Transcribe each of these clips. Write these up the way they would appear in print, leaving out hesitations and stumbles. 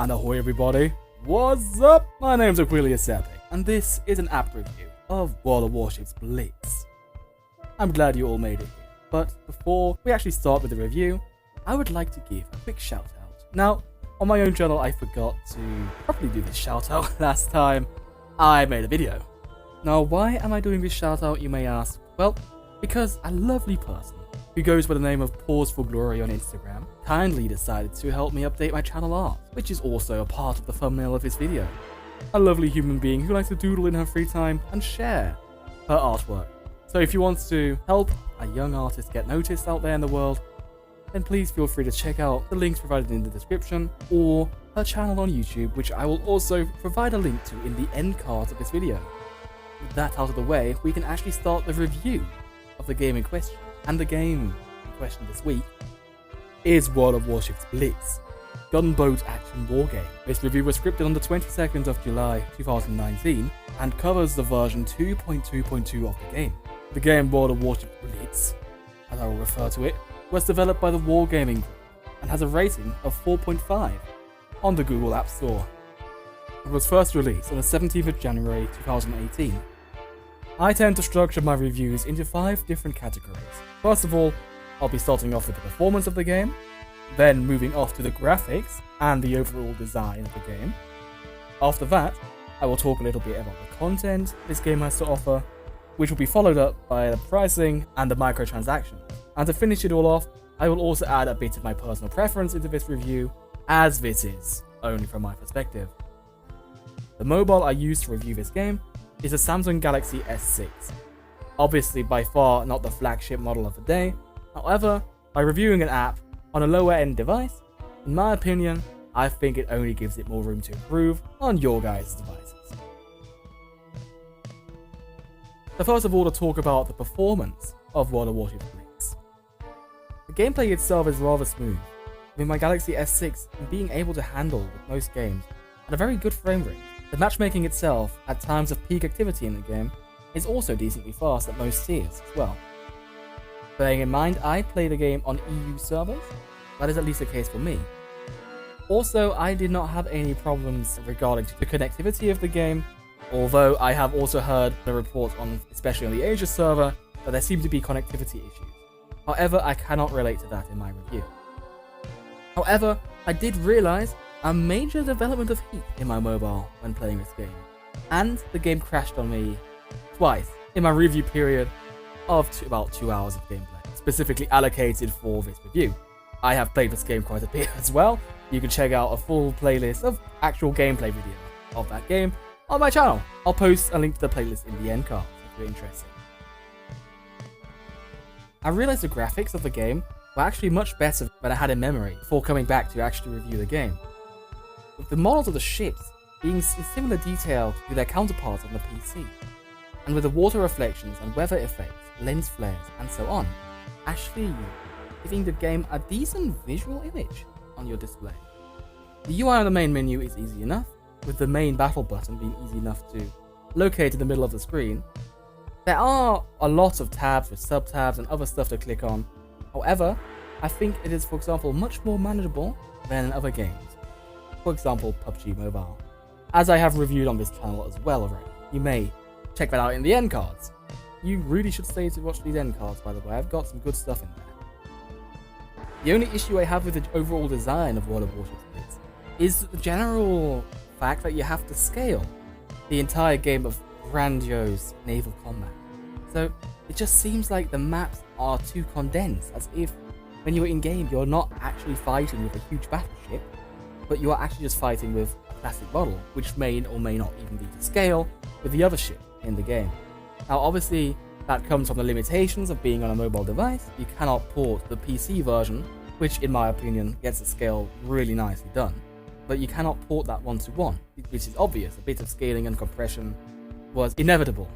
And ahoy everybody, what's up? My name's Aquilius, and this is an app review of Warships Blitz. I'm glad you all made it here, but before we actually start with the review, I would like to give a quick shout out. Now, on my own channel I forgot to properly do this shout out last time I made a video. Now why am I doing this shout out, you may ask? Well, because a lovely person who goes by the name of Pause for Glory on Instagram kindly decided to help me update my channel art, which is also a part of the thumbnail of this video. A lovely human being who likes to doodle in her free time and share her artwork. So if you want to help a young artist get noticed out there in the world, then please feel free to check out the links provided in the description or her channel on YouTube, which I will also provide a link to in the end cards of this video. With that out of the way, we can actually start the review of the game in question. And the game in question this week is Warships Blitz, Boat Action Wargame. This review was scripted on the 22nd of July 2019 and covers the version 2.2.2 of the game. The game Warships Blitz, as I will refer to it, was developed by the Wargaming Group and has a rating of 4.5 on the Google App Store. It was first released on the 17th of January 2018. I tend to structure my reviews into 5 different categories. First of all, I'll be starting off with the performance of the game, then moving off to the graphics and the overall design of the game. After that, I will talk a little bit about the content this game has to offer, which will be followed up by the pricing and the microtransactions. And to finish it all off, I will also add a bit of my personal preference into this review, as this is only from my perspective. The mobile I used to review this game is a Samsung Galaxy S6. Obviously by far not the flagship model of the day, however, by reviewing an app on a lower end device, in my opinion, I think it only gives it more room to improve on your guys' devices. So first of all, to talk about the performance of Warships Blitz. The gameplay itself is rather smooth, with my Galaxy S6 being able to handle with most games at a very good frame rate. The matchmaking itself, at times of peak activity in the game, is also decently fast at most tiers as well. Bearing in mind I play the game on EU servers, that is at least the case for me. Also, I did not have any problems regarding to the connectivity of the game, although I have also heard the reports on, especially on the Asia server, that there seem to be connectivity issues. However, I cannot relate to that in my review. However, I did realise a major development of heat in my mobile when playing this game, and the game crashed on me twice in my review period of about 2 hours of gameplay, specifically allocated for this review. I have played this game quite a bit as well. You can check out a full playlist of actual gameplay video of that game on my channel. I'll post a link to the playlist in the end card if you're interested. I realised the graphics of the game were actually much better than I had in memory before coming back to actually review the game. With the models of the ships being in similar detail to their counterparts on the PC, and with the water reflections and weather effects, lens flares and so on, actually giving the game a decent visual image on your display. The UI on the main menu is easy enough, with the main battle button being easy enough to locate in the middle of the screen. There are a lot of tabs with sub-tabs and other stuff to click on. However, I think it is, for example, much more manageable than in other games. For example, PUBG Mobile, as I have reviewed on this channel as well already. You may check that out in the end cards. You really should stay to watch these end cards, by the way. I've got some good stuff in there. The only issue I have with the overall design of Warships Blitz is the general fact that you have to scale the entire game of grandiose naval combat. So it just seems like the maps are too condensed, as if when you're in game you're not actually fighting with a huge battleship, but you are actually just fighting with a plastic model, which may or may not even be to scale with the other ship in the game. Now obviously that comes from the limitations of being on a mobile device. You cannot port the PC version, which in my opinion gets the scale really nicely done, but you cannot port that one-to-one, which is obvious. A bit of scaling and compression was inevitable.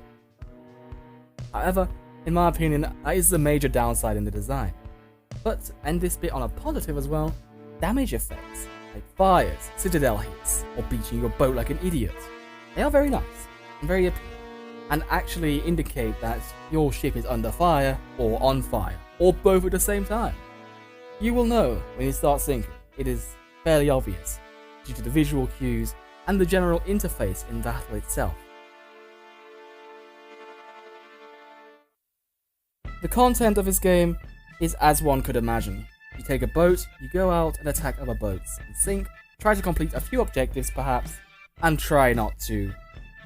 However, in my opinion, that is the major downside in the design. But to end this bit on a positive as well, damage effects like fires, citadel hits, or beaching your boat like an idiot, they are very nice and very appealing, and actually indicate that your ship is under fire or on fire, or both at the same time. You will know when you start sinking. It is fairly obvious. due to the visual cues and the general interface in battle itself. The content of this game is as one could imagine. You take a boat, you go out and attack other boats, and sink, try to complete a few objectives perhaps, and try not to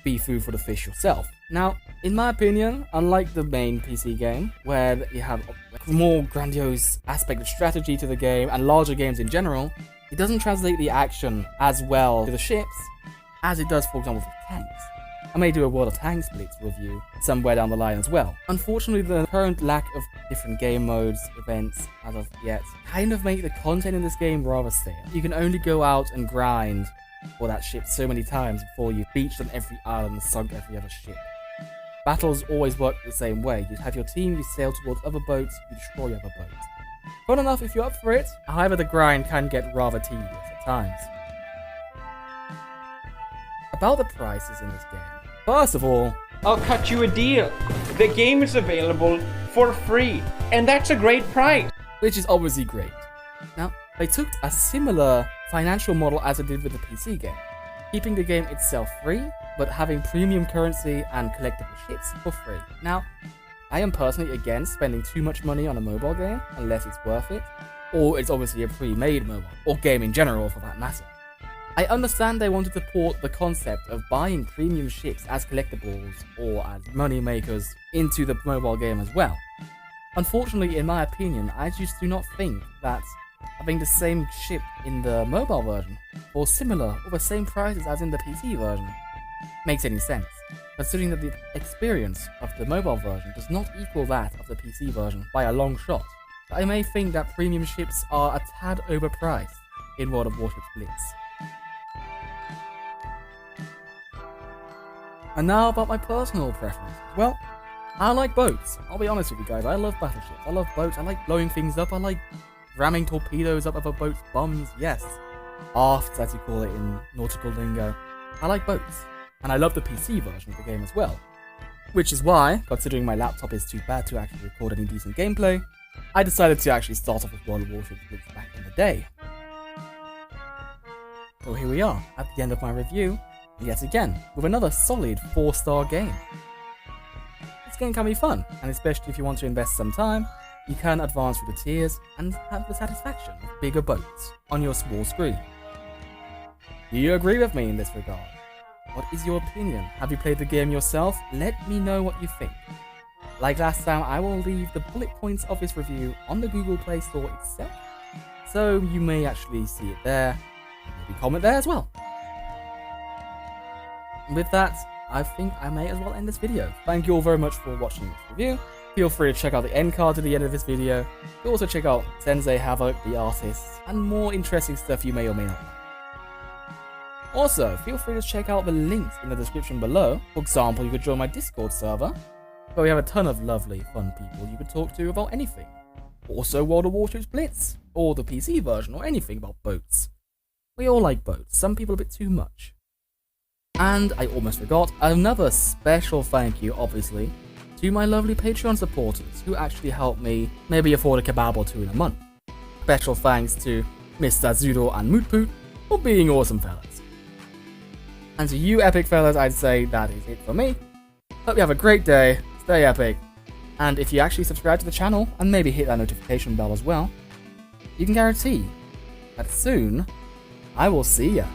be food for the fish yourself. Now, in my opinion, unlike the main PC game, where you have a more grandiose aspect of strategy to the game and larger games in general, it doesn't translate the action as well to the ships as it does, for example, for tanks. I may do a World of Tanks Blitz review somewhere down the line as well. Unfortunately, the current lack of different game modes, events, as of yet, kind of make the content in this game rather stale. You can only go out and grind for that ship so many times before you've beached on every island and sunk every other ship. Battles always work the same way. You have your team, you sail towards other boats, you destroy other boats. Fun enough if you're up for it, however the grind can get rather tedious at times. About the prices in this game. First of all, I'll cut you a deal. The game is available for free, and that's a great price. Which is obviously great. Now, they took a similar financial model as they did with the PC game, keeping the game itself free, but having premium currency and collectible ships for free. Now, I am personally against spending too much money on a mobile game unless it's worth it, or it's obviously a pre-made mobile, or game in general for that matter. I understand they wanted to port the concept of buying premium ships as collectibles or as money makers into the mobile game as well. Unfortunately, in my opinion, I just do not think that having the same ship in the mobile version, or similar, or the same prices as in the PC version, makes any sense, considering that the experience of the mobile version does not equal that of the PC version by a long shot. I may think that premium ships are a tad overpriced in World of Warships Blitz. And now about my personal preference. Well, I like boats. I'll be honest with you guys, I love battleships, I love boats, I like blowing things up, I like ramming torpedoes up other boats' bums, yes. Afts, as you call it in nautical lingo. I like boats. And I love the PC version of the game as well. Which is why, considering my laptop is too bad to actually record any decent gameplay, I decided to actually start off with World of Warships Blitz back in the day. So here we are, at the end of my review, yet again, with another solid 4-star game. This game can be fun, and especially if you want to invest some time, you can advance through the tiers and have the satisfaction of bigger boats on your small screen. Do you agree with me in this regard? What is your opinion? Have you played the game yourself? Let me know what you think. Like last time, I will leave the bullet points of this review on the Google Play Store itself, so you may actually see it there, and maybe comment there as well. With that, I think I may as well end this video. Thank you all very much for watching this review. Feel free to check out the end card at the end of this video. You can also check out Sensei Havoc, the artist, and more interesting stuff you may or may not like. Also, feel free to check out the links in the description below. For example, you could join my Discord server, where we have a ton of lovely, fun people you could talk to about anything. Also, World of Warships Blitz, or the PC version, or anything about boats. We all like boats, some people a bit too much. And I almost forgot, another special thank you, obviously, to my lovely Patreon supporters who actually help me maybe afford a kebab or two in a month. Special thanks to Mr. Zudo and Mootpoot for being awesome fellas. And to you epic fellas, I'd say that is it for me. Hope you have a great day, stay epic, and if you actually subscribe to the channel and maybe hit that notification bell as well, you can guarantee that soon I will see ya.